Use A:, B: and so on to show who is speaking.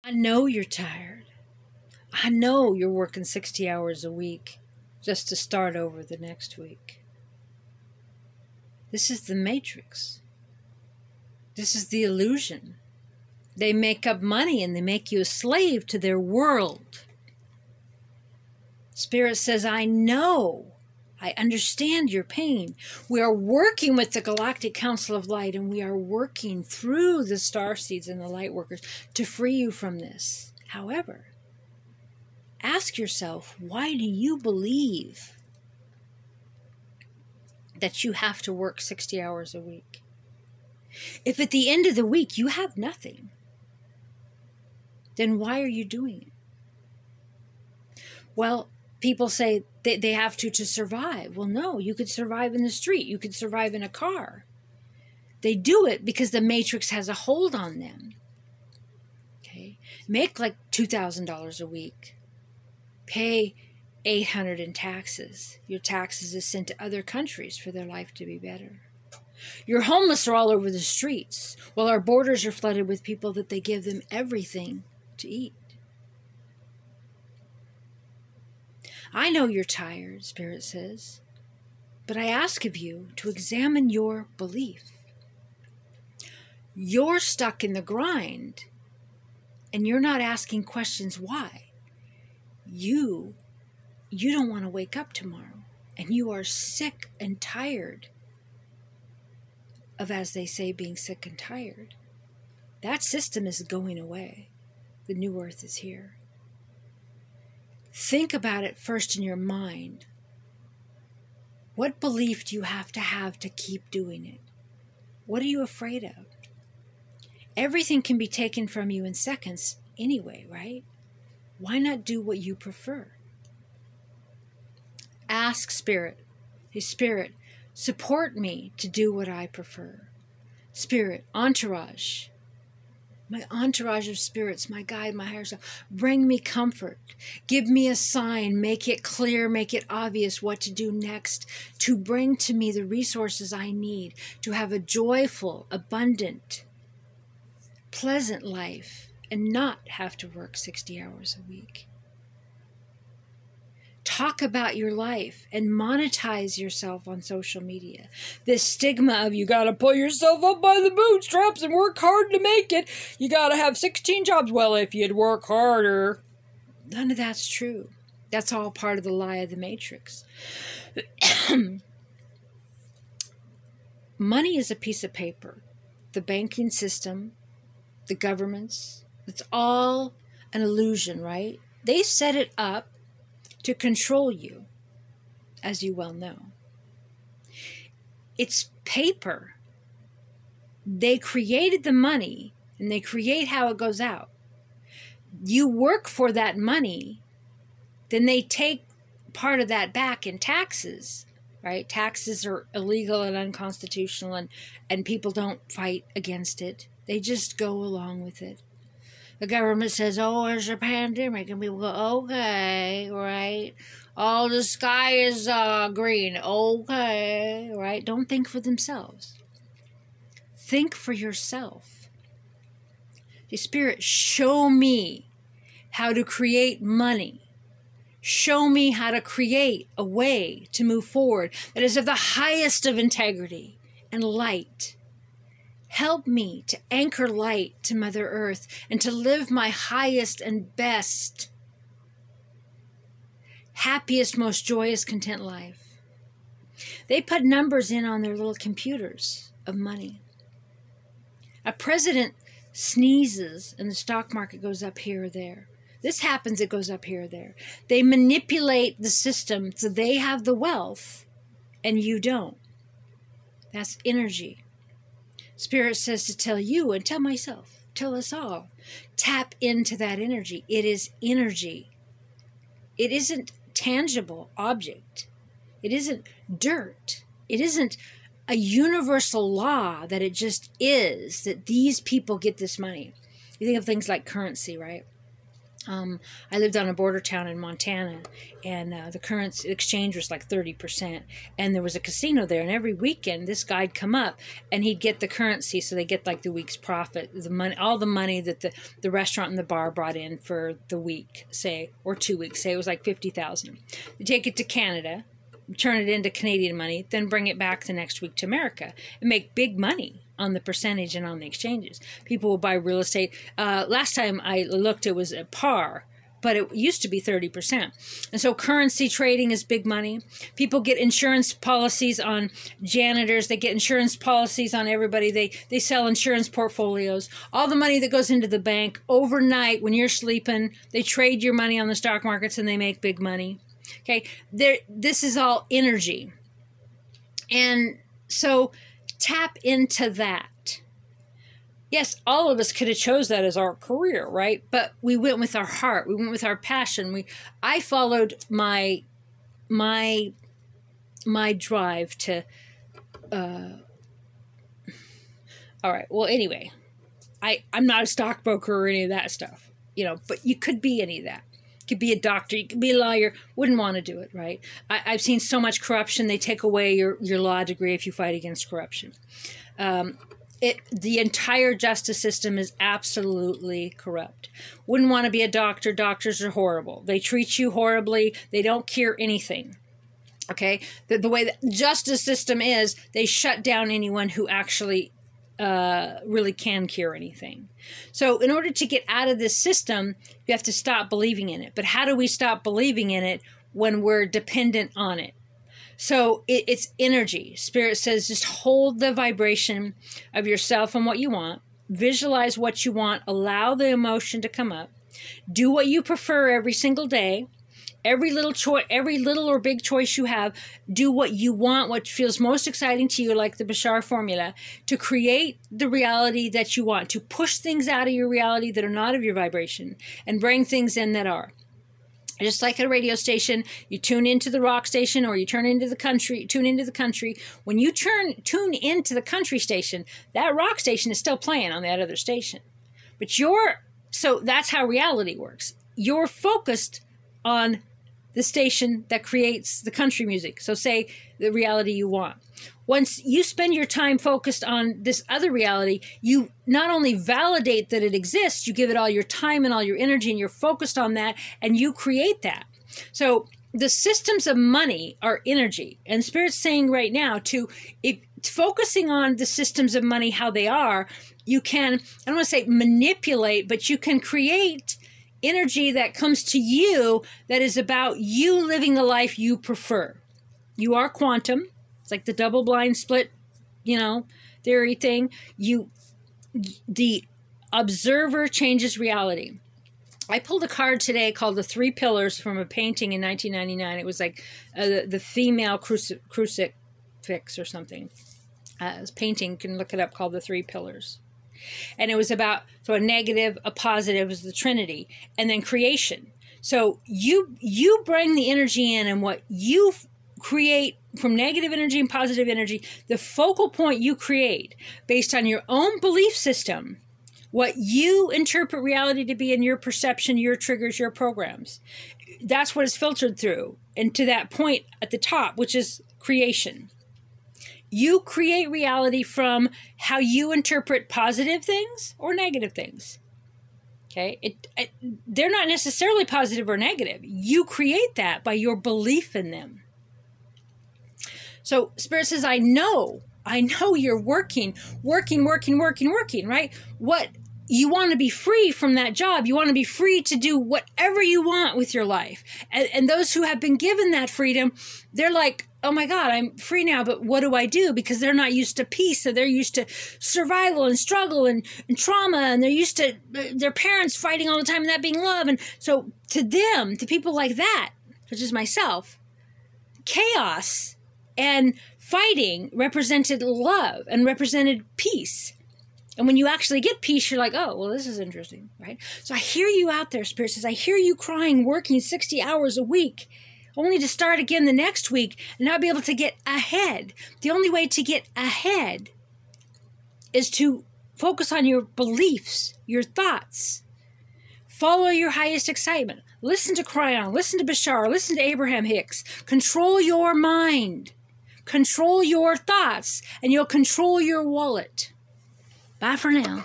A: I know you're tired. I know you're working 60 hours a week just to start over the next week. This is the matrix. This is the illusion. They make up money and they make you a slave to their world. Spirit says, I know. I understand your pain. We are working with the Galactic Council of Light, and we are working through the starseeds and the light workers to free you from this. However, ask yourself, why do you believe that you have to work 60 hours a week? If at the end of the week you have nothing, then why are you doing it? Well, people say they have to survive. Well, no, you could survive in the street. You could survive in a car. They do it because the matrix has a hold on them. Okay, make like $2,000 a week. Pay $800 in taxes. Your taxes is sent to other countries for their life to be better. Your homeless are all over the streets, while our borders are flooded with people that they give them everything to eat. I know you're tired, Spirit says, but I ask of you to examine your belief. You're stuck in the grind, and you're not asking questions why. You don't want to wake up tomorrow, and you are sick and tired of, as they say, being sick and tired. That system is going away. The new earth is here. Think about it first in your mind. What belief do you have to keep doing it? What are you afraid of? Everything can be taken from you in seconds anyway, right? Why not do what you prefer? Ask Spirit. Hey, Spirit, support me to do what I prefer. Spirit, entourage. My entourage of spirits, my guide, my higher self, bring me comfort. Give me a sign, make it clear, make it obvious what to do next, to bring to me the resources I need to have a joyful, abundant, pleasant life and not have to work 60 hours a week. Talk about your life and monetize yourself on social media. This stigma of you got to pull yourself up by the bootstraps and work hard to make it. You got to have 16 jobs. Well, if you'd work harder. None of that's true. That's all part of the lie of the matrix. Money is a piece of paper. The banking system, the governments, it's all an illusion, right? They set it up to control you, as you well know. It's paper. They created the money, and they create how it goes out. You work for that money, then they take part of that back in taxes, right? Taxes are illegal and unconstitutional, and people don't fight against it. They just go along with it. The government says, oh, there's a pandemic. And people go, okay, right? Oh, the sky is green. Okay, right? Don't think for themselves. Think for yourself. The Spirit, show me how to create money. Show me how to create a way to move forward that is of the highest of integrity and light. Help me to anchor light to Mother Earth and to live my highest and best, happiest, most joyous, content life. They put numbers in on their little computers of money. A president sneezes and the stock market goes up here or there. This happens, it goes up here or there. They manipulate the system so they have the wealth and you don't. That's energy. Spirit says to tell you and tell myself, tell us all, tap into that energy. It is energy. It isn't tangible object. It isn't dirt. It isn't a universal law that it just is, that these people get this money. You think of things like currency, right? I lived on a border town in Montana, and the currency exchange was like 30%. And there was a casino there, and every weekend this guy'd come up and he'd get the currency, so they get like the week's profit, the money, all the money that the restaurant and the bar brought in for the week, say, or 2 weeks. Say it was like 50,000. You take it to Canada, turn it into Canadian money, then bring it back the next week to America and make big money on the percentage and on the exchanges. People will buy real estate. Last time I looked, it was at par, but it used to be 30%. And so currency trading is big money. People get insurance policies on janitors. They get insurance policies on everybody. They sell insurance portfolios. All the money that goes into the bank overnight when you're sleeping, they trade your money on the stock markets and they make big money. Okay, this is all energy. And so tap into that. Yes, all of us could have chose that as our career, right? But we went with our heart. We went with our passion. I followed my drive to all right. Well, anyway, I'm not a stockbroker or any of that stuff, you know, but you could be any of that. You could be a doctor, you could be a lawyer, wouldn't want to do it, right? I've seen so much corruption, they take away your law degree if you fight against corruption. The entire justice system is absolutely corrupt. Wouldn't want to be a doctor. Doctors are horrible. They treat you horribly. They don't cure anything. Okay? The way the justice system is, they shut down anyone who actually really can cure anything. So in order to get out of this system, you have to stop believing in it. But how do we stop believing in it when we're dependent on it? So it's energy. Spirit says just hold the vibration of yourself and what you want. Visualize what you want. Allow the emotion to come up. Do what you prefer every single day. Every little or big choice you have, do what you want, what feels most exciting to you, like the Bashar formula, to create the reality that you want, to push things out of your reality that are not of your vibration and bring things in that are. Just like a radio station, you tune into the rock station or you tune into the country. When you tune into the country station, that rock station is still playing on that other station. But so that's how reality works. You're focused on the station that creates the country music. So say the reality you want. Once you spend your time focused on this other reality, you not only validate that it exists, you give it all your time and all your energy, and you're focused on that, and you create that. So the systems of money are energy. And Spirit's saying right now, focusing on the systems of money, how they are, you can, I don't want to say manipulate, but you can create energy that comes to you that is about you living the life you prefer. You are quantum. It's like the double blind split, theory thing. The observer changes reality. I pulled a card today called The Three Pillars from a painting in 1999. It was like the female crucifix or something. It was a painting, you can look it up, called The Three Pillars. And it was about, so a negative, a positive is the Trinity, and then creation. So you bring the energy in, and what you create from negative energy and positive energy, the focal point you create based on your own belief system, what you interpret reality to be in your perception, your triggers, your programs. That's what is filtered through, and to that point at the top, which is creation. You create reality from how you interpret positive things or negative things. Okay? They're not necessarily positive or negative. You create that by your belief in them. So Spirit says, I know you're working, right? What you want to be free from that job. You want to be free to do whatever you want with your life. And those who have been given that freedom, they're like, oh my God, I'm free now, but what do I do? Because they're not used to peace. So they're used to survival and struggle and trauma. And they're used to their parents fighting all the time and that being love. And so to them, to people like that, such as myself, chaos and fighting represented love and represented peace. And when you actually get peace, you're like, oh, well, this is interesting, right? So I hear you out there, Spirit says, I hear you crying, working 60 hours a week, only to start again the next week and not be able to get ahead. The only way to get ahead is to focus on your beliefs, your thoughts. Follow your highest excitement. Listen to Cryon. Listen to Bashar. Listen to Abraham Hicks. Control your mind. Control your thoughts, and you'll control your wallet. Bye for now.